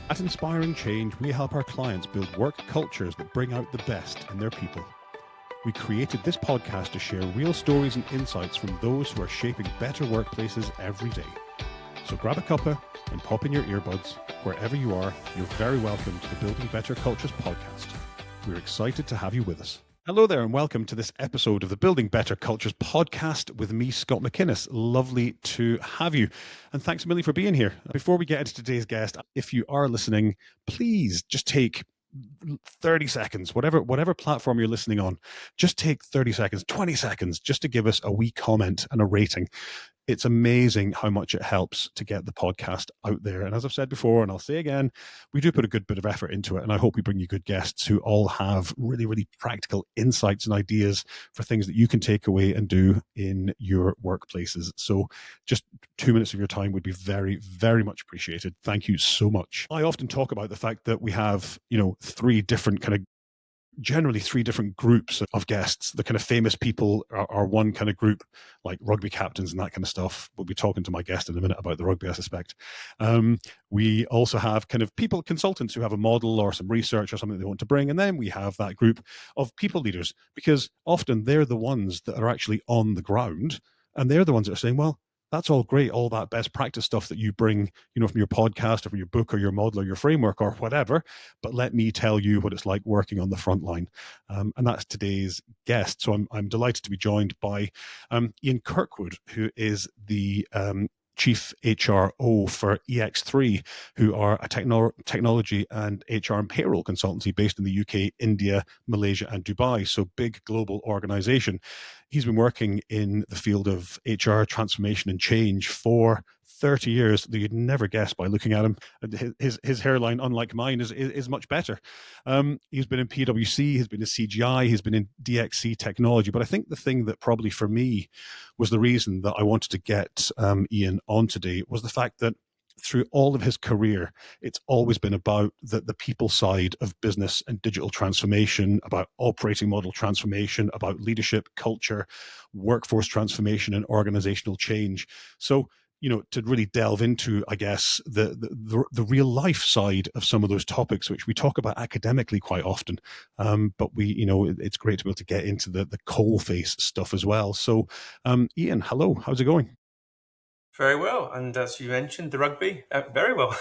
At Inspiring Change, we help our clients build work cultures that bring out the best in their people. We created this podcast to share real stories and insights from those who are shaping better workplaces every day. So grab a cuppa and pop in your earbuds. Wherever you are, you're very welcome to the Building Better Cultures podcast. We're excited to have you with us. Hello there and welcome to this episode of the Building Better Cultures podcast with me, Scott McInnes. Lovely to have you. And thanks a million for being here. Before we get into today's guest, if you are listening, please just take 30 seconds, whatever platform you're listening on, just take 30 seconds, 20 seconds, just to give us a wee comment and a rating. It's amazing how much it helps to get the podcast out there. And as I've said before, and I'll say again, we do put a good bit of effort into it. And I hope we bring you good guests who all have really, really practical insights and ideas for things that you can take away and do in your workplaces. So just 2 minutes of your time would be very, very much appreciated. Thank you so much. I often talk about the fact that we have, generally three different groups of guests. The kind of famous people are one kind of group, like rugby captains and that kind of stuff. We'll be talking to my guest in a minute about the rugby, I suspect. We also have kind of people, consultants who have a model or some research or something they want to bring. And then we have that group of people leaders, because often they're the ones that are actually on the ground. And they're the ones that are saying, well, that's all great, all that best practice stuff that you bring, from your podcast or from your book or your model or your framework or whatever. But let me tell you what it's like working on the front line. And that's today's guest. So I'm delighted to be joined by Iain Kirkwood, who is the Chief HRO for EX3, who are a technology and HR and payroll consultancy based in the UK, India, Malaysia, and Dubai. So big global organization. He's been working in the field of HR transformation and change for 30 years that you'd never guess by looking at him. His hairline, unlike mine, is much better. He's been in PwC, he's been in CGI, he's been in DXC technology. But I think the thing that probably for me was the reason that I wanted to get Iain on today was the fact that through all of his career, it's always been about the people side of business and digital transformation, about operating model transformation, about leadership, culture, workforce transformation, and organizational change. So, to really delve into, I guess, the real life side of some of those topics, which we talk about academically quite often. But it's great to be able to get into the coal face stuff as well. So, Iain, hello, how's it going? Very well, and as you mentioned, the rugby, very well.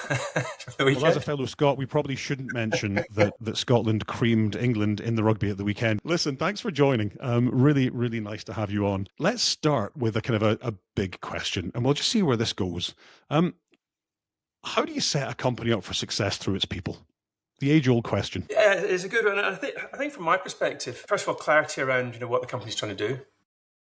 Well, as a fellow Scot, we probably shouldn't mention that Scotland creamed England in the rugby at the weekend. Listen, thanks for joining. Really, really nice to have you on. Let's start with a kind of a big question, and we'll just see where this goes. How do you set a company up for success through its people? The age-old question. Yeah, it's a good one. I think from my perspective, first of all, clarity around what the company's trying to do,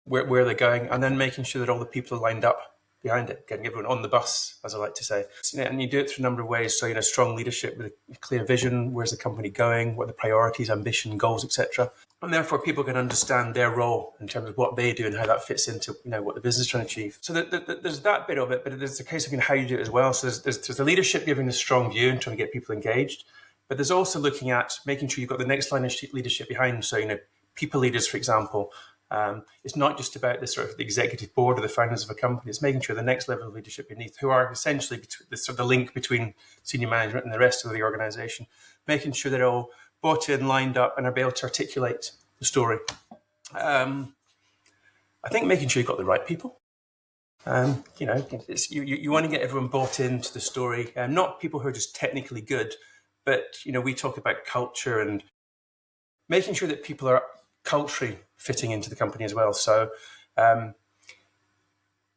where they're going, and then making sure that all the people are lined up behind it, getting everyone on the bus, as I like to say. And you do it through a number of ways. So, strong leadership with a clear vision. Where's the company going? What are the priorities, ambition, goals, etc. And therefore, people can understand their role in terms of what they do and how that fits into what the business is trying to achieve. So there's that bit of it, but there's a case of how you do it as well. So there's the leadership giving a strong view and trying to get people engaged. But there's also looking at making sure you've got the next line of leadership behind. So, people leaders, for example, it's not just about the sort of the executive board or the founders of a company. It's making sure the next level of leadership beneath, who are essentially the link between senior management and the rest of the organization, making sure they're all bought in, lined up, and are able to articulate the story. I think making sure you've got the right people. You want to get everyone bought into the story, not people who are just technically good, but we talk about culture and making sure that people are culturally fitting into the company as well. So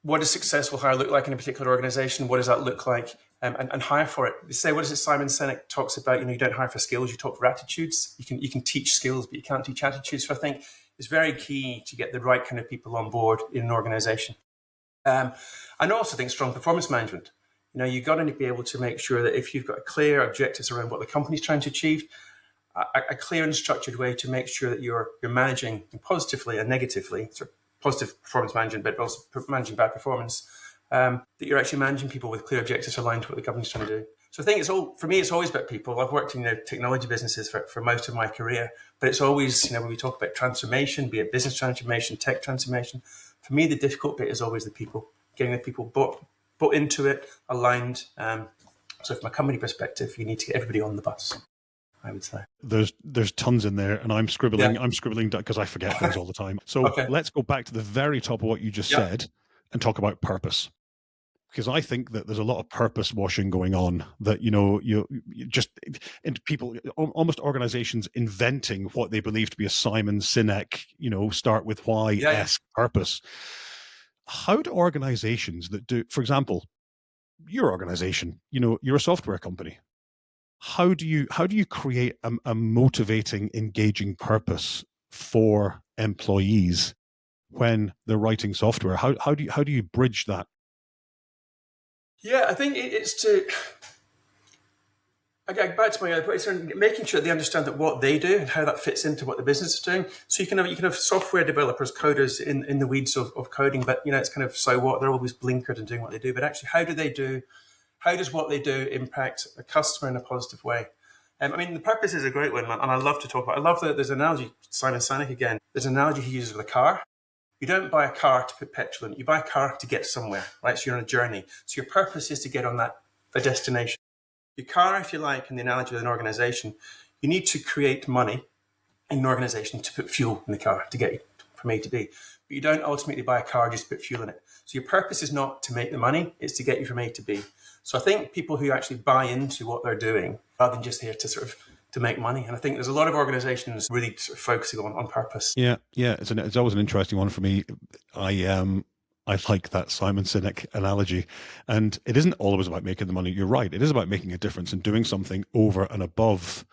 what does successful hire look like in a particular organization? What does that look like? And hire for it. They say, what is it Simon Sinek talks about? You don't hire for skills, you talk for attitudes. You can teach skills, but you can't teach attitudes. So I think it's very key to get the right kind of people on board in an organization. And I also think strong performance management. You've got to be able to make sure that if you've got clear objectives around what the company's trying to achieve, a clear and structured way to make sure that you're managing positively and negatively, so positive performance management, but also managing bad performance, that you're actually managing people with clear objectives aligned to what the company's trying to do. So I think for me, it's always about people. I've worked in technology businesses for most of my career, but it's always, when we talk about transformation, be it business transformation, tech transformation, for me, the difficult bit is always the people, getting the people bought into it, aligned, So from a company perspective, you need to get everybody on the bus, I would say. There's tons in there, and I'm scribbling Yeah. I'm scribbling because I forget things all the time. So Okay. let's go back to the very top of what you just Yeah. said and talk about purpose. Because I think that there's a lot of purpose washing going on, that you just, and people, almost organizations inventing what they believe to be a Simon Sinek, start with why-esque purpose. How do organizations that do, for example, your organization, you're a software company. How do you create a motivating, engaging purpose for employees when they're writing software? How do you bridge that? Yeah, I think it's to, again, back to my other point, it's making sure they understand that what they do and how that fits into what the business is doing. So you can have software developers, coders in the weeds of coding, but it's kind of, so what, they're always blinkered and doing what they do. But actually, how does what they do impact a customer in a positive way? I mean, the purpose is a great one, and I love to talk about. I love that there's an analogy, Simon Sinek again. There's an analogy he uses with a car. You don't buy a car to put petrol in. You buy a car to get somewhere, right? So you're on a journey. So your purpose is to get on a destination. Your car, if you like, in the analogy of an organization, you need to create money in an organization to put fuel in the car to get you from A to B. But you don't ultimately buy a car just to put fuel in it. So your purpose is not to make the money, it's to get you from A to B. So I think people who actually buy into what they're doing, rather than just here to sort of to make money. And I think there's a lot of organizations really sort of focusing on purpose. Yeah. It's always an interesting one for me. I like that Simon Sinek analogy, and it isn't always about making the money. You're right; it is about making a difference and doing something over and above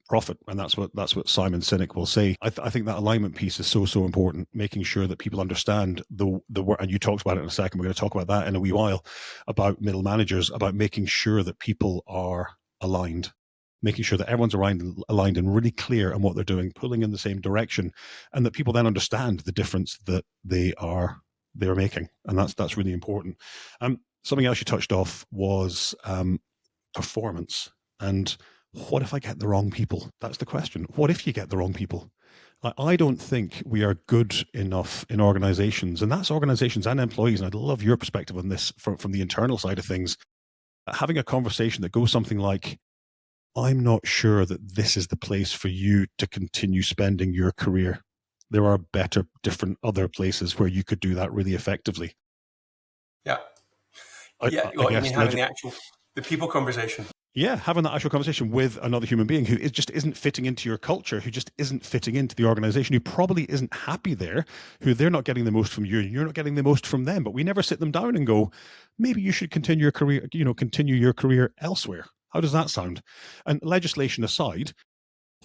profit, and that's what Simon Sinek will say. I think that alignment piece is so important, making sure that people understand the work. And you talked about it in a second. We're going to talk about that in a wee while, about middle managers, about making sure that people are aligned, making sure that everyone's aligned and really clear on what they're doing, pulling in the same direction, and that people then understand the difference that they're making, and that's really important. Something else you touched off was performance, and what if I get the wrong people? That's the question. What if you get the wrong people? I don't think we are good enough in organizations, and that's organizations and employees, and I'd love your perspective on this from the internal side of things, having a conversation that goes something like, I'm not sure that this is the place for you to continue spending your career. There are better, different other places where you could do that really effectively. Yeah. I Well, you guess mean having the people conversation? Yeah, having that actual conversation with another human being who just isn't fitting into your culture, who just isn't fitting into the organization, who probably isn't happy there, who they're not getting the most from you, and you're not getting the most from them. But we never sit them down and go, maybe you should continue your career elsewhere. How does that sound? And legislation aside,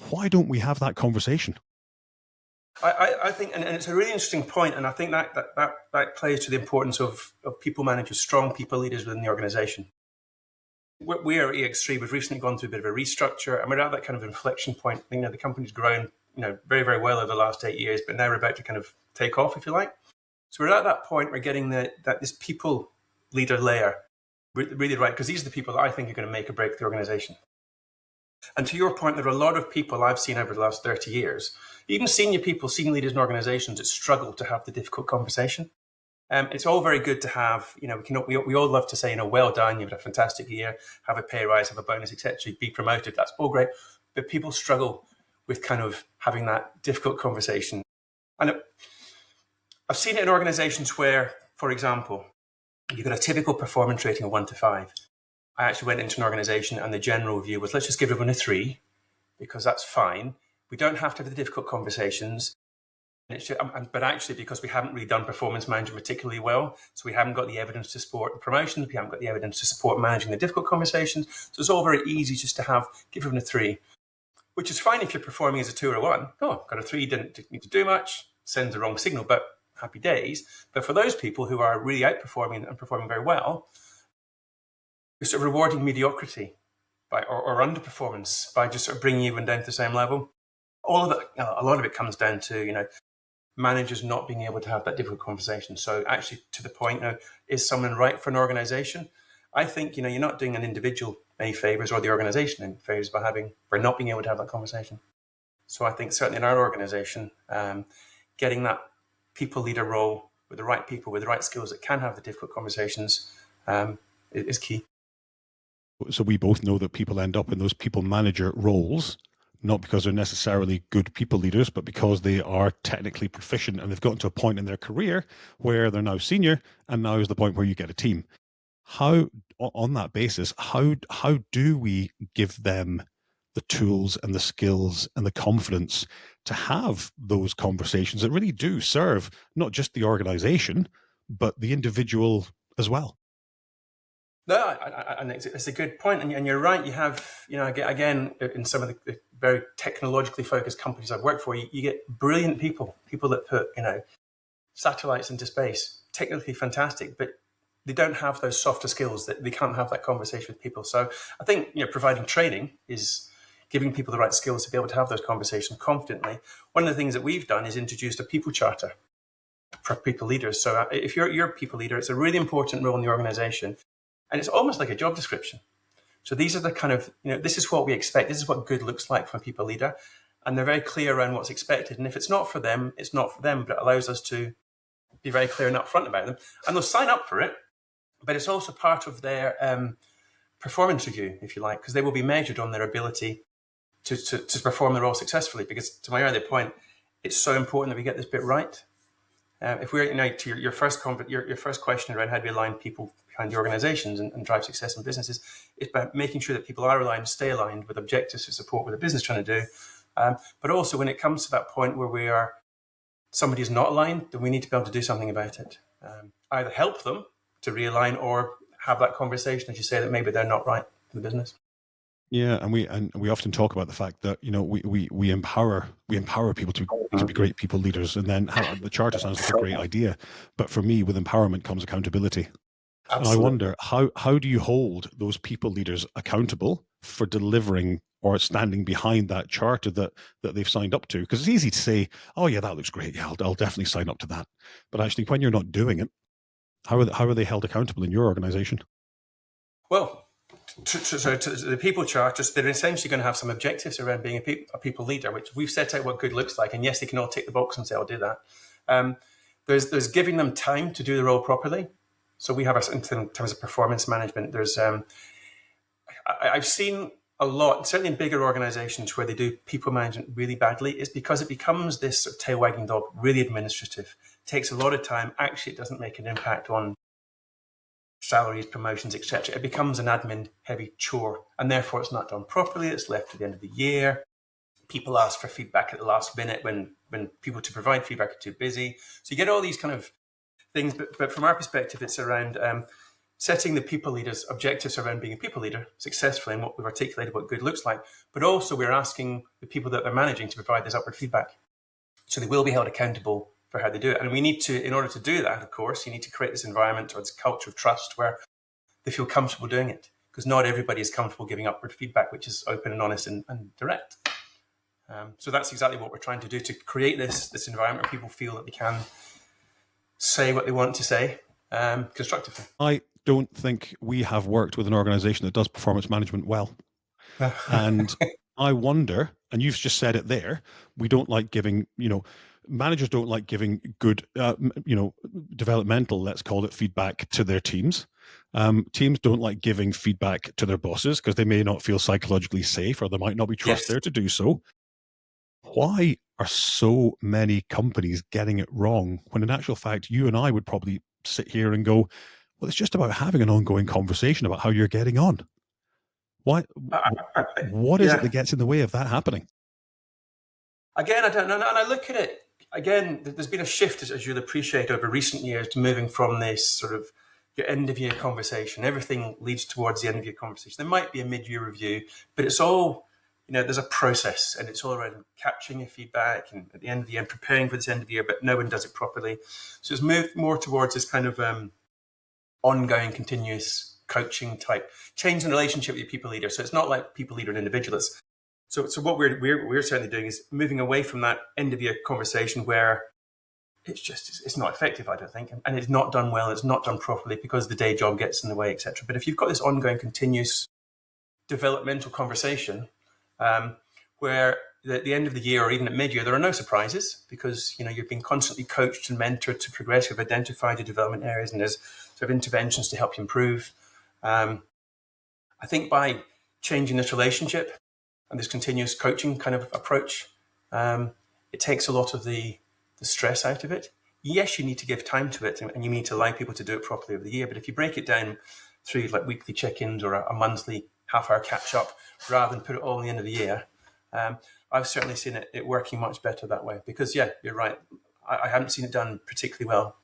why don't we have that conversation? I think, and it's a really interesting point, and I think that plays to the importance of people managers, strong people leaders within the organization. We are at EX3. We've recently gone through a bit of a restructure, and we're at that kind of inflection point. The company's grown, very, very well over the last 8 years, but now we're about to kind of take off, if you like. So we're at that point. We're getting this people leader layer really right, because these are the people that I think are going to make or break the organization. And to your point, there are a lot of people I've seen over the last 30 years, even senior people, senior leaders in organizations, that struggle to have the difficult conversation. It's all very good to have, we all love to say, well done, you've had a fantastic year, have a pay rise, have a bonus, etc., be promoted. That's all great. But people struggle with kind of having that difficult conversation. And I've seen it in organizations where, for example, you've got a typical performance rating of 1 to 5. I actually went into an organization and the general view was, let's just give everyone a 3 because that's fine. We don't have to have the difficult conversations. But actually, because we haven't really done performance management particularly well, so we haven't got the evidence to support the promotions, we haven't got the evidence to support managing the difficult conversations. So it's all very easy just to give everyone a 3, which is fine if you're performing as a 2 or a 1. Oh, got a 3, didn't need to do much, sends the wrong signal, but happy days. But for those people who are really outperforming and performing very well, you're sort of rewarding mediocrity or underperformance by just sort of bringing everyone down to the same level. All of it, a lot of it comes down to, managers not being able to have that difficult conversation. So actually, to the point, is someone right for an organization? I think, you're not doing an individual any favors or the organization any favors by not being able to have that conversation. So I think certainly in our organization, getting that people leader role with the right people, with the right skills that can have the difficult conversations is key. So we both know that people end up in those people manager roles, not because they're necessarily good people leaders, but because they are technically proficient and they've gotten to a point in their career where they're now senior, and now is the point where you get a team. How, on that basis, how do we give them the tools and the skills and the confidence to have those conversations that really do serve not just the organization, but the individual as well? No, and it's a good point, and you're right. You have, again, in some of the very technologically focused companies I've worked for, you get brilliant people that put, satellites into space, technically fantastic, but they don't have those softer skills, that they can't have that conversation with people. So I think, providing training is giving people the right skills to be able to have those conversations confidently. One of the things that we've done is introduced a people charter for people leaders. So if you're a people leader, it's a really important role in the organization. And it's almost like a job description. So these are the kind of, this is what we expect. This is what good looks like from a people leader. And they're very clear around what's expected. And if it's not for them, it's not for them. But it allows us to be very clear and upfront about them. And they'll sign up for it. But it's also part of their performance review, if you like, because they will be measured on their ability to perform the role successfully. Because to my earlier point, it's so important that we get this bit right. If we're, to your first question around how do we align people behind the organizations and drive success in businesses, it's about making sure that people are aligned, stay aligned with objectives to support what the business is trying to do. But also when it comes to that point where somebody is not aligned, then we need to be able to do something about it. Either help them to realign or have that conversation, as you say, that maybe they're not right for the business. Yeah, and we often talk about the fact that we empower people to be great people leaders, and then the charter sounds like a great idea, but for me, with empowerment comes accountability. Absolutely. And I wonder how do you hold those people leaders accountable for delivering or standing behind that charter that they've signed up to? Because it's easy to say, "Oh yeah, that looks great. Yeah, I'll definitely sign up to that." But actually, when you're not doing it, how are they held accountable in your organization? Well, to the people charters, they're essentially going to have some objectives around being a people leader, which we've set out what good looks like. And yes, they can all tick the box and say, I'll do that. There's giving them time to do the role properly. So we have, in terms of performance management, there's, I've seen a lot, certainly in bigger organizations where they do people management really badly, is because it becomes this sort of tail wagging dog, really administrative. It takes a lot of time. Actually, it doesn't make an impact on salaries, promotions, etc. It becomes an admin heavy chore, and therefore it's not done properly. It's left to the end of the year. People ask for feedback at the last minute when people to provide feedback are too busy. So you get all these kind of things, but from our perspective, it's around setting the people leaders' objectives around being a people leader successfully and what we've articulated what good looks like. But also we're asking the people that they're managing to provide this upward feedback. So they will be held accountable for how they do it. And we need to, in order to do that, of course, you need to create this environment or this culture of trust where they feel comfortable doing it, because not everybody is comfortable giving upward feedback, which is open and honest and direct. So that's exactly what we're trying to do, to create this environment where people feel that they can say what they want to say constructively. I don't think we have worked with an organization that does performance management well. And I wonder, and you've just said it there, we don't like giving, managers don't like giving good, developmental, let's call it, feedback to their teams. Teams don't like giving feedback to their bosses because they may not feel psychologically safe, or there might not be trust there to do so. Why are so many companies getting it wrong when in actual fact you and I would probably sit here and go, well, it's just about having an ongoing conversation about how you're getting on? Why? What is it that gets in the way of that happening? Again, I don't know. And I look at it, again, there's been a shift, as you'll appreciate, over recent years to moving from this sort of your end of year conversation. Everything leads towards the end of year conversation. There might be a mid-year review, but it's all, there's a process, and it's all around capturing your feedback and at the end of the year, preparing for this end of the year, but no one does it properly. So it's moved more towards this kind of ongoing, continuous coaching type, change in relationship with your people leader. So it's not like people leader and individual. So what we're certainly doing is moving away from that end of year conversation where it's not effective, I don't think, and it's not done well, it's not done properly because the day job gets in the way, etc. But if you've got this ongoing, continuous developmental conversation, where at the end of the year or even at mid-year, there are no surprises because you've been constantly coached and mentored to progress. You've identified your development areas, and there's sort of interventions to help you improve. I think by changing this relationship and this continuous coaching kind of approach, it takes a lot of the stress out of it. Yes, you need to give time to it, and you need to allow people to do it properly over the year. But if you break it down through like weekly check-ins or a monthly half-hour catch-up, rather than put it all in the end of the year, I've certainly seen it working much better that way. Because yeah, you're right. I haven't seen it done particularly well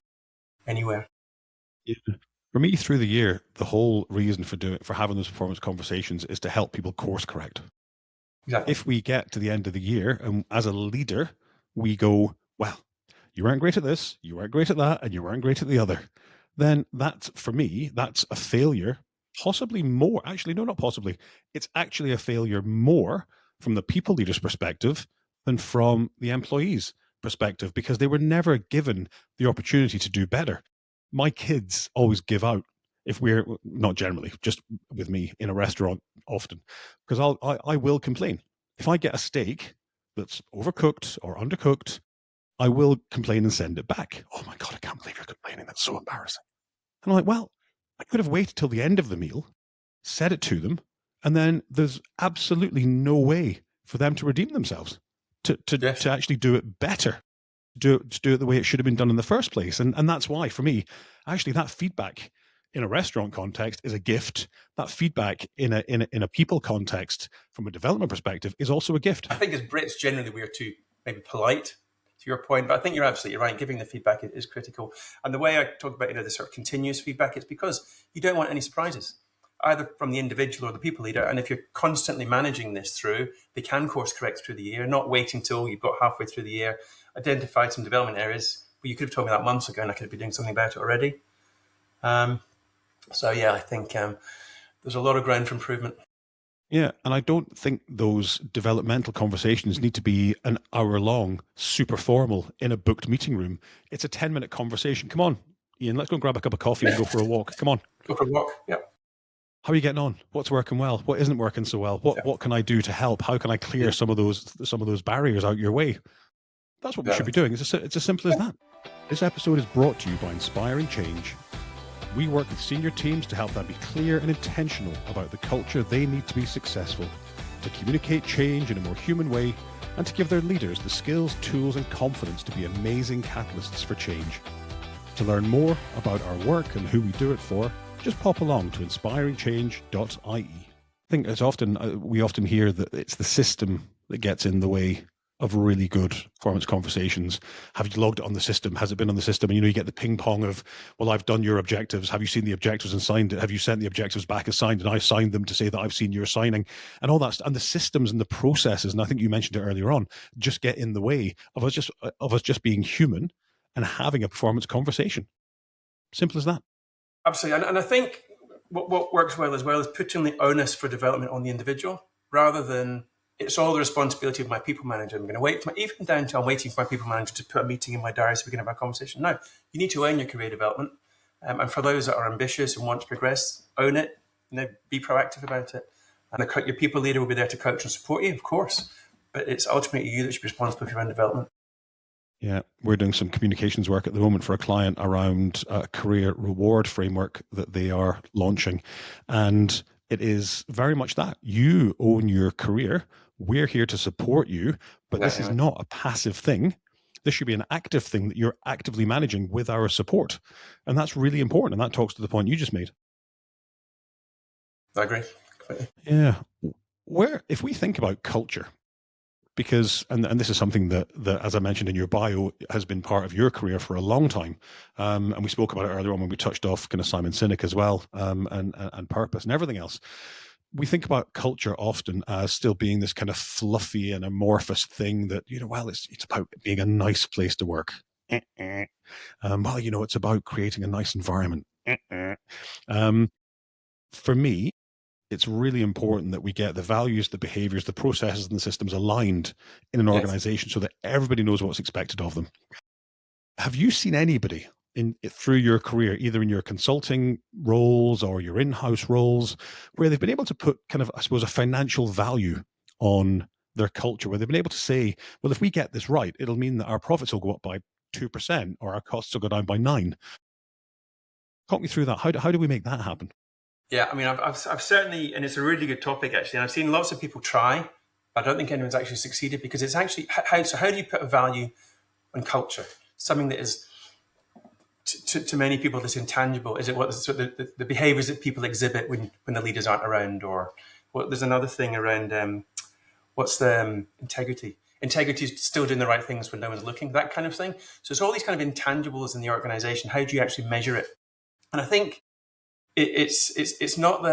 anywhere. Yeah. For me, through the year, the whole reason for having those performance conversations is to help people course correct. Exactly. If we get to the end of the year and as a leader, we go, well, you weren't great at this, you weren't great at that, and you weren't great at the other, then that's, for me, that's a failure. Possibly more. Actually, no, not possibly. It's actually a failure more from the people leader's perspective than from the employee's perspective, because they were never given the opportunity to do better. My kids always give out if we're not generally, just with me in a restaurant often, because I will complain if I get a steak that's overcooked or undercooked. I will complain and send it back. Oh my God, I can't believe you're complaining. That's so embarrassing. And I'm like, well, I could have waited till the end of the meal, said it to them, and then there's absolutely no way for them to redeem themselves, Yes. to actually do it better, to do it the way it should have been done in the first place. And that's why, for me, actually, that feedback in a restaurant context is a gift. That feedback in a people context, from a development perspective, is also a gift. I think as Brits, generally, we're too maybe polite, to your point, but I think you're absolutely right. Giving the feedback is critical. And the way I talk about, the sort of continuous feedback, it's because you don't want any surprises, either from the individual or the people leader. And if you're constantly managing this through, they can course correct through the year, not waiting till you've got halfway through the year, identified some development areas, but you could have told me that months ago and I could be doing something about it already. So yeah, I think there's a lot of ground for improvement. Yeah, and I don't think those developmental conversations need to be an hour long, super formal, in a booked meeting room. It's a 10-minute conversation. Come on, Ian, let's go and grab a cup of coffee and go for a walk. Come on. Go for a walk. Yeah. How are you getting on? What's working well? What isn't working so well? What can I do to help? How can I clear some of those barriers out your way? That's what we should be doing. It's as simple as that. This episode is brought to you by Inspiring Change. We work with senior teams to help them be clear and intentional about the culture they need to be successful, to communicate change in a more human way, and to give their leaders the skills, tools, and confidence to be amazing catalysts for change. To learn more about our work and who we do it for, just pop along to inspiringchange.ie. I think we often hear that it's the system that gets in the way of really good performance conversations. Have you logged it on the system? Has it been on the system? And you get the ping pong of, well, I've done your objectives. Have you seen the objectives and signed it? Have you sent the objectives back as signed? And I signed them to say that I've seen your signing, and all that. And the systems and the processes, and I think you mentioned it earlier on, just get in the way of us just being human and having a performance conversation. Simple as that. Absolutely. And I think what works well as well is putting the onus for development on the individual, rather than it's all the responsibility of my people manager. I'm going to wait, even down to I'm waiting for my people manager to put a meeting in my diary so we can have a conversation. No, you need to own your career development. And for those that are ambitious and want to progress, own it, be proactive about it. And your people leader will be there to coach and support you, of course, but it's ultimately you that should be responsible for your own development. Yeah, we're doing some communications work at the moment for a client around a career reward framework that they are launching. And it is very much that. You own your career. We're here to support you, but this is not a passive thing. This should be an active thing that you're actively managing with our support. And that's really important. And that talks to the point you just made. I agree completely. Yeah. If we think about culture, because, and this is something that, as I mentioned in your bio, has been part of your career for a long time. And we spoke about it earlier on when we touched off kind of Simon Sinek as well, and purpose and everything else. We think about culture often as still being this kind of fluffy and amorphous thing that, well, it's about being a nice place to work. Well, it's about creating a nice environment. For me, it's really important that we get the values, the behaviors, the processes, and the systems aligned in an organization so that everybody knows what's expected of them. Have you seen anybody through your career, either in your consulting roles or your in-house roles, where they've been able to put kind of, I suppose, a financial value on their culture, where they've been able to say, well, if we get this right, it'll mean that our profits will go up by 2% or our costs will go down by 9%. Talk me through that. How do we make that happen? Yeah, I mean, I've certainly, and it's a really good topic actually, and I've seen lots of people try. I don't think anyone's actually succeeded because it's actually how do you put a value on culture? Something that is to many people that's intangible. Is it what the behaviors that people exhibit when the leaders aren't around, or there's another thing around what's the integrity? Integrity is still doing the right things when no one's looking, that kind of thing. So it's all these kind of intangibles in the organization. How do you actually measure it? And I think it's not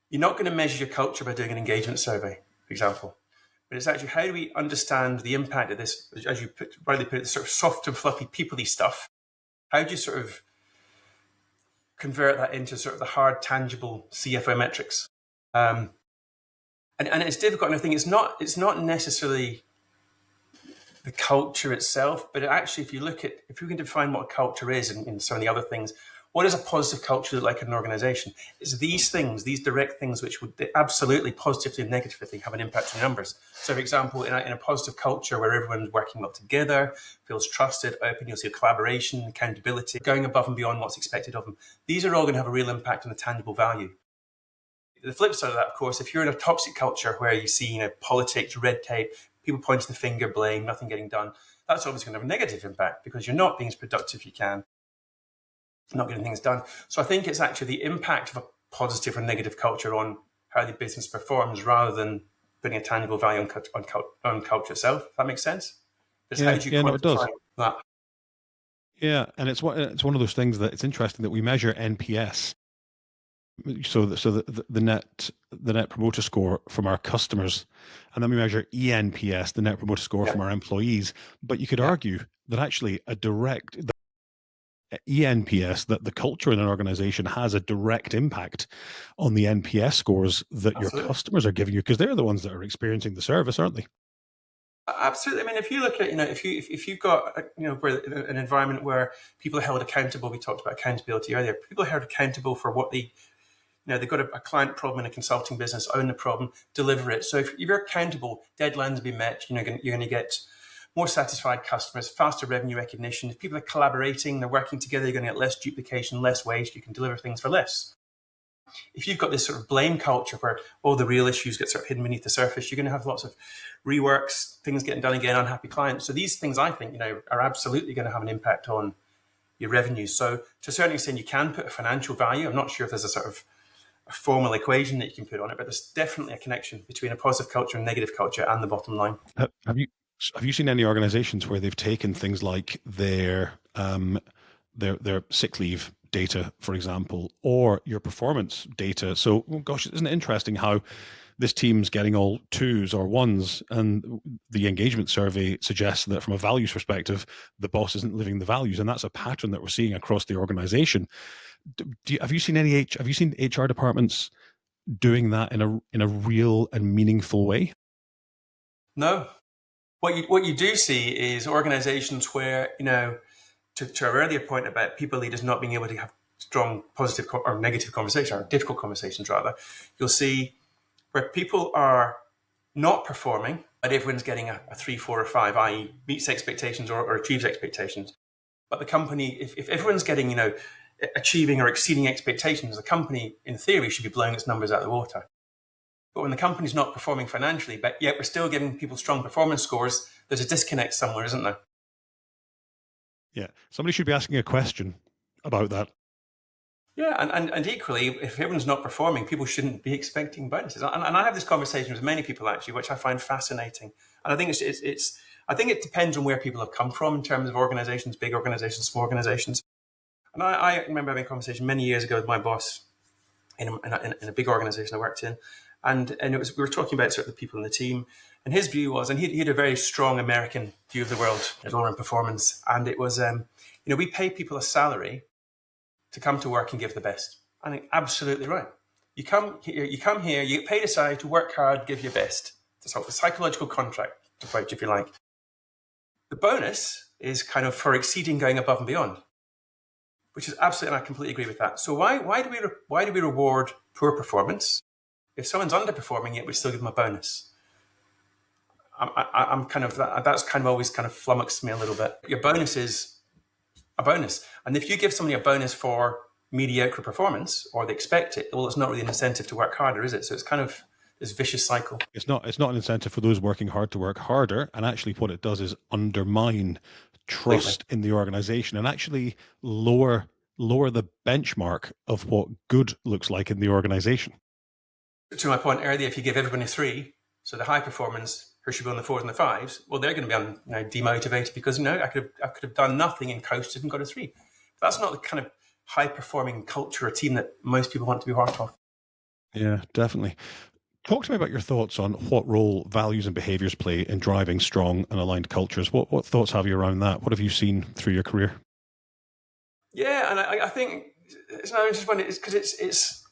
you're not going to measure your culture by doing an engagement survey, for example. But it's actually how do we understand the impact of this, as you rightly put it, the sort of soft and fluffy peoply stuff. How do you sort of convert that into sort of the hard, tangible CFO metrics? And it's difficult, and I think it's not necessarily the culture itself, but actually, if you can define what a culture is and some of the other things, what does a positive culture look like in an organization? It's these things, these direct things, which would absolutely positively and negatively have an impact on numbers. So, for example, in a positive culture where everyone's working well together, feels trusted, open, you'll see collaboration, accountability, going above and beyond what's expected of them. These are all going to have a real impact on the tangible value. The flip side of that, of course, if you're in a toxic culture where you see, politics, red tape, people pointing the finger, blame, nothing getting done, that's obviously going to have a negative impact because you're not being as productive as you can, not getting things done. So I think it's actually the impact of a positive or negative culture on how the business performs rather than putting a tangible value on culture itself. If that makes sense? Just how do you No, it quantify does. that? Yeah, and it's one of those things that it's interesting that we measure NPS, so the net promoter score from our customers, and then we measure ENPS, the net promoter score Yeah. from our employees. But you could Yeah. argue that actually the ENPS, that the culture in an organization has a direct impact on the NPS scores that your Absolutely. customers are giving you, because they're the ones that are experiencing the service, aren't they? Absolutely. I mean, if you look at, if you've got, an environment where people are held accountable, we talked about accountability earlier, people are held accountable for what they've got a client problem in a consulting business, own the problem, deliver it. So if you're accountable, deadlines will be met, you're going to get more satisfied customers, faster revenue recognition. If people are collaborating, they're working together, you're going to get less duplication, less waste, you can deliver things for less. If you've got this sort of blame culture where all the real issues get sort of hidden beneath the surface, you're going to have lots of reworks, things getting done again, unhappy clients. So these things, I think, are absolutely going to have an impact on your revenues. So to a certain extent, you can put a financial value. I'm not sure if there's a sort of a formal equation that you can put on it, but there's definitely a connection between a positive culture and negative culture and the bottom line. Have you seen any organizations where they've taken things like their sick leave data, for example, or your performance data? So, oh gosh, isn't it interesting how this team's getting all twos or ones, and the engagement survey suggests that from a values perspective, the boss isn't living the values, and that's a pattern that we're seeing across the organization. Have you seen HR departments doing that in a real and meaningful way? No. What you do see is organizations where, to our earlier point about people leaders not being able to have strong positive or negative conversations, or difficult conversations rather, you'll see where people are not performing, but everyone's getting a 3, 4, or 5, i.e. meets expectations or achieves expectations. But the company, if everyone's getting, achieving or exceeding expectations, the company, in theory, should be blowing its numbers out of the water. But when the company's not performing financially, but yet we're still giving people strong performance scores, there's a disconnect somewhere, isn't there? Yeah, somebody should be asking a question about that. Yeah, and equally, if everyone's not performing, people shouldn't be expecting bonuses. And I have this conversation with many people actually, which I find fascinating. And I think I think it depends on where people have come from in terms of organizations, big organizations, small organizations. And I remember having a conversation many years ago with my boss in a big organization I worked in, and we were talking about sort of the people in the team, and his view was, and he had a very strong American view of the world, all around performance, and it was, we pay people a salary to come to work and give the best. I think absolutely right. You come here, you get paid a salary to work hard, give your best. It's sort of a psychological contract approach, if you like. The bonus is kind of for exceeding, going above and beyond, which is absolutely, and I completely agree with that. So why do we reward poor performance? If someone's underperforming, yet we still give them a bonus. I'm kind of that's kind of always kind of flummoxed me a little bit. Your bonus is a bonus, and if you give somebody a bonus for mediocre performance, or they expect it, well, it's not really an incentive to work harder, is it? So it's kind of this vicious cycle. It's not an incentive for those working hard to work harder. And actually what it does is undermine trust in the organization and actually lower the benchmark of what good looks like in the organization. To my point earlier, if you give everyone a 3, so the high performance who should be on the 4s and the 5s, well, they're going to be demotivated because I could have done nothing and coasted and got a 3. That's not the kind of high performing culture or team that most people want to be part of. Yeah, definitely. Talk to me about your thoughts on what role values and behaviors play in driving strong and aligned cultures. What thoughts have you around that? What have you seen through your career? Yeah, and I think it's not just when it's because it's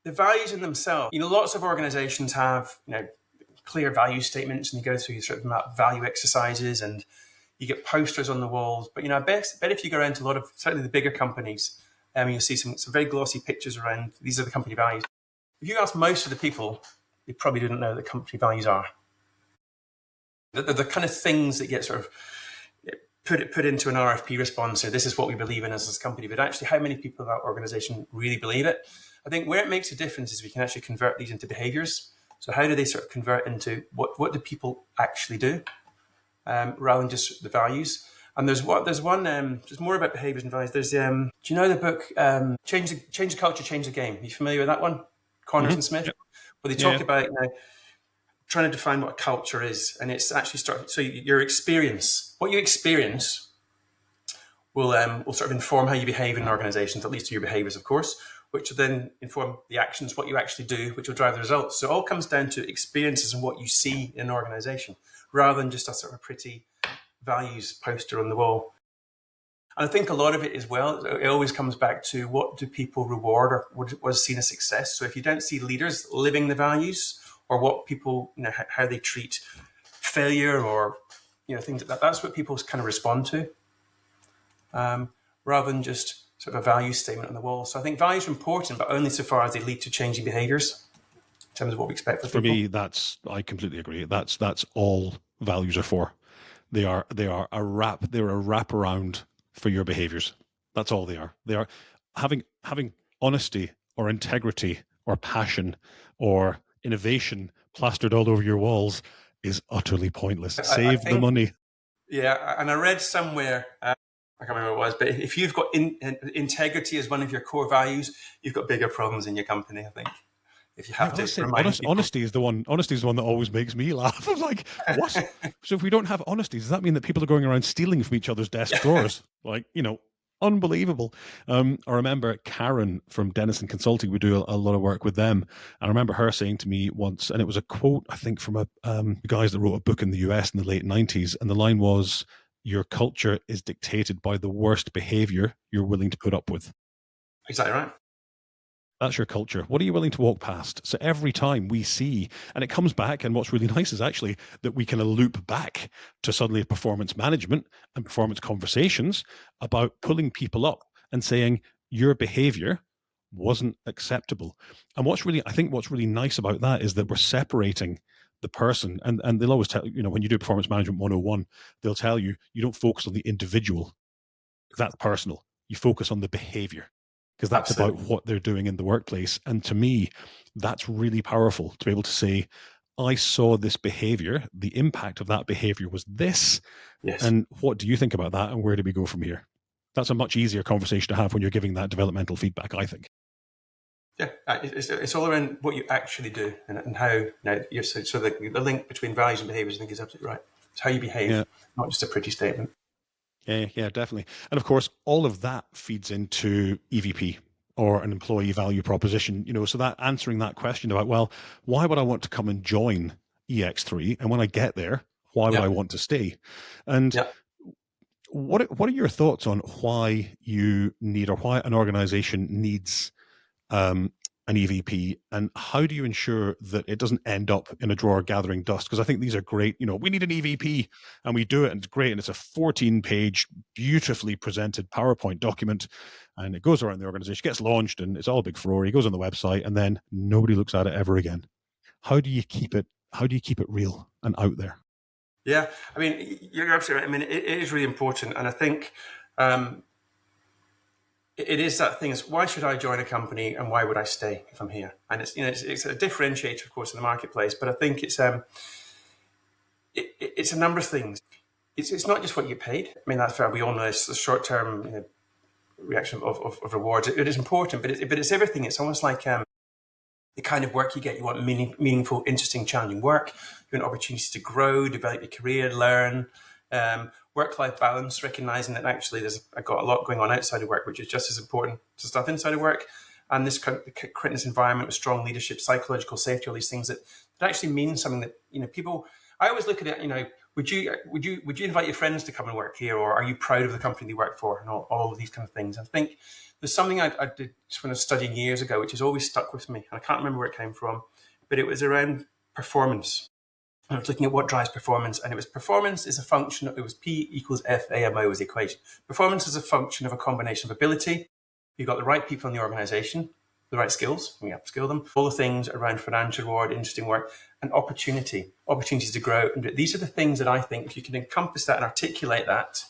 the values in themselves. Lots of organizations have clear value statements, and you go through sort of value exercises, and you get posters on the walls. But I bet if you go around to a lot of certainly the bigger companies, you'll see some very glossy pictures around these are the company values. If you ask most of the people, they probably didn't know what the company values are. The kind of things that get sort of put into an RFP response. So this is what we believe in as this company, but actually how many people in that organization really believe it? I think where it makes a difference is we can actually convert these into behaviors. So how do they sort of convert into what do people actually do, rather than just the values? And there's one, there's more about behaviors and values. There's, do you know the book, Change the Culture, Change the Game? Are you familiar with that one? Connors and Smith? Yep. Well, they talk about trying to define what a culture is. And it's actually so your experience, what you experience will sort of inform how you behave in organizations, at least to your behaviors, of course, which will then inform the actions, what you actually do, which will drive the results. So it all comes down to experiences and what you see in an organization, rather than just a sort of pretty values poster on the wall. And I think a lot of it as well, it always comes back to what do people reward or what was seen as success. So if you don't see leaders living the values, or what people, how they treat failure, or things like that, that's what people kind of respond to, rather than just sort of a value statement on the wall. So I think values are important, but only so far as they lead to changing behaviors in terms of what we expect for people. Me, I completely agree. That's all values are for. They are a wraparound for your behaviors. That's all they are. They are having honesty or integrity or passion or innovation plastered all over your walls is utterly pointless. Save the money. Yeah, and I read somewhere, I can't remember what it was, but if you've got integrity as one of your core values, you've got bigger problems in your company, I think. If you have to remind people. Honesty is the one that always makes me laugh. I'm like, what? So if we don't have honesty, does that mean that people are going around stealing from each other's desk drawers? Like, unbelievable. I remember Karen from Dennison Consulting, we do a lot of work with them. I remember her saying to me once, and it was a quote, I think, from the guys that wrote a book in the US in the late 90s. And the line was, your culture is dictated by the worst behavior you're willing to put up with. Exactly right. That's your culture. What are you willing to walk past? So every time we see, and it comes back, and what's really nice is actually that we can loop back to suddenly performance management and performance conversations about pulling people up and saying, your behavior wasn't acceptable. And I think what's really nice about that is that we're separating the person, and they'll always tell, when you do performance management 101, they'll tell you, you don't focus on the individual. That's personal. You focus on the behavior, because that's Absolutely. About what they're doing in the workplace. And to me, that's really powerful to be able to say, I saw this behavior, the impact of that behavior was this. Yes. And what do you think about that? And where do we go from here? That's a much easier conversation to have when you're giving that developmental feedback, I think. Yeah, it's all around what you actually do and how. So the link between values and behaviors, I think, is absolutely right. It's how you behave, not just a pretty statement. Yeah, definitely. And of course, all of that feeds into EVP, or an employee value proposition. So that answering that question about, well, why would I want to come and join EX3? And when I get there, why would I want to stay? And what are your thoughts on why you need, or why an organization needs an EVP, and how do you ensure that it doesn't end up in a drawer gathering dust? Because I think these are great. We need an EVP, and we do it, and it's great, and it's a 14-page, beautifully presented PowerPoint document, and it goes around the organization, gets launched, and it's all a big furore. It goes on the website, and then nobody looks at it ever again. How do you keep it real and out there? Yeah, I mean, you're absolutely right. I mean, it is really important, and I think it is that thing is, why should I join a company and why would I stay if I'm here? And it's, it's a differentiator, of course, in the marketplace, but I think it's a number of things. It's not just what you get paid. I mean, that's fair. We all know it's the short-term reaction of rewards. It is important, but it's everything. It's almost like the kind of work you get. You want meaningful, interesting, challenging work. You want opportunities to grow, develop your career, learn. Work-life balance, recognizing that actually I've got a lot going on outside of work, which is just as important to stuff inside of work. And this creating this environment with strong leadership, psychological safety, all these things that actually mean something that, people, I always look at it, would you invite your friends to come and work here, or are you proud of the company you work for, and all of these kind of things. I think there's something I did when I was studying years ago, which has always stuck with me. And I can't remember where it came from, but it was around performance. I was looking at what drives performance, and it was performance is a function of, it was P equals F AMO was the equation. Performance is a function of a combination of ability. You've got the right people in the organization, the right skills, we upskill them, all the things around financial reward, interesting work, and opportunities to grow. And these are the things that I think if you can encompass that and articulate that,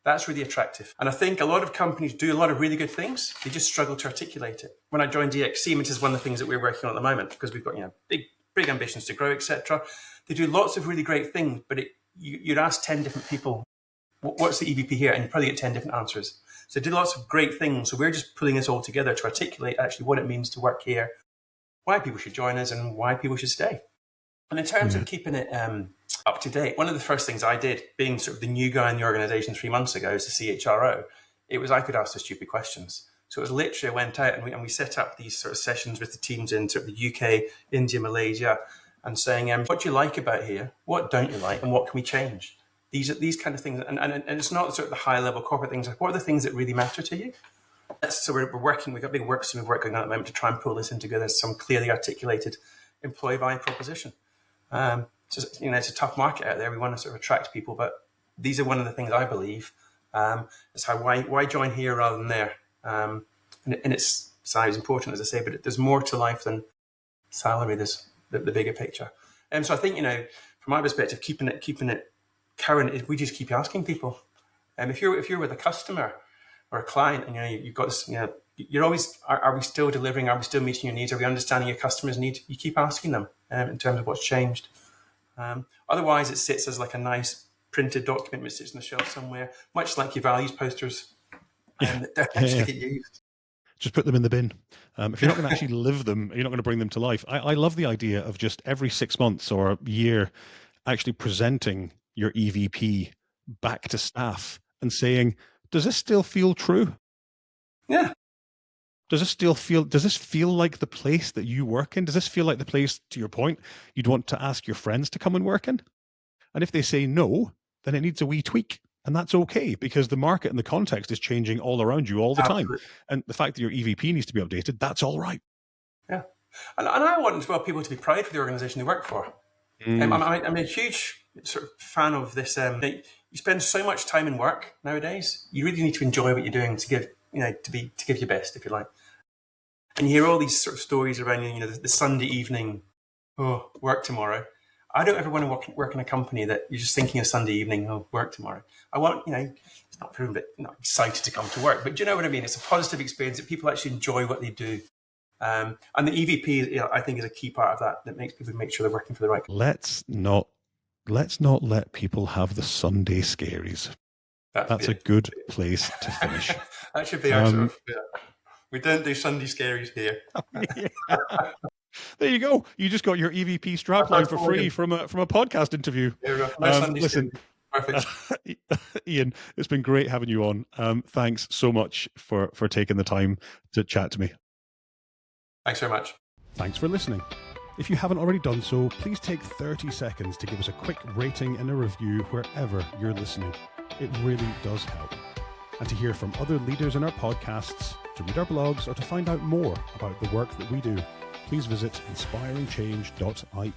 that's really attractive. And I think a lot of companies do a lot of really good things. They just struggle to articulate it. When I joined EX3, which is one of the things that we're working on at the moment, because we've got big ambitions to grow, etc. They do lots of really great things, but you'd ask 10 different people, what's the EVP here? And you probably get 10 different answers. So they do lots of great things. So we're just pulling this all together to articulate actually what it means to work here, why people should join us, and why people should stay. And in terms of keeping it up to date, one of the first things I did, being sort of the new guy in the organization 3 months ago as the CHRO, it was I could ask the stupid questions. So it was literally, I went out and we set up these sort of sessions with the teams in sort of the UK, India, Malaysia, and saying, what do you like about here? What don't you like? And what can we change? These kind of things. And it's not sort of the high level corporate things. Like, what are the things that really matter to you? So we're working, we've got a big work stream of work going on at the moment to try and pull this in together, some clearly articulated employee value proposition. So, it's a tough market out there. We want to sort of attract people, but these are one of the things I believe. It's why join here rather than there? And it's salary is important, as I say, but there's more to life than salary. There's the bigger picture. And so I think, from my perspective, keeping it current is we just keep asking people. If you're with a customer or a client, and you've got this, you're always, are we still delivering? Are we still meeting your needs? Are we understanding your customers' needs? You keep asking them in terms of what's changed. Otherwise, it sits as like a nice printed document which sits on the shelf somewhere, much like your values posters. That don't actually get used. Just put them in the bin. If you're not going to actually live them, you're not going to bring them to life. I love the idea of just every 6 months or a year actually presenting your EVP back to staff and saying, does this still feel true? Yeah. Does this feel like the place that you work in? Does this feel like the place, to your point, you'd want to ask your friends to come and work in? And if they say no, then it needs a wee tweak. And that's okay, because the market and the context is changing all around you all the time. And the fact that your EVP needs to be updated, that's all right. Yeah. And I want as well people to be proud for the organization they work for. I'm a huge sort of fan of this. You spend so much time in work nowadays. You really need to enjoy what you're doing to give, to give your best, if you like. And you hear all these sort of stories around, the Sunday evening, work tomorrow. I don't ever want to work in a company that you're just thinking of Sunday evening, work tomorrow. I want, it's not proven, but not excited to come to work. But do you know what I mean? It's a positive experience that people actually enjoy what they do. And the EVP, I think, is a key part of that makes people make sure they're working for the right. Let's not let people have the Sunday scaries. That's a good place to finish. That should be our sort of, we don't do Sunday scaries here. There you go. You just got your EVP strapline for free from a podcast interview. Listen, perfect. Iain, it's been great having you on. Thanks so much for taking the time to chat to me. Thanks very much. Thanks for listening. If you haven't already done so, please take 30 seconds to give us a quick rating and a review wherever you're listening. It really does help. And to hear from other leaders in our podcasts, to read our blogs, or to find out more about the work that we do, please visit inspiringchange.ie.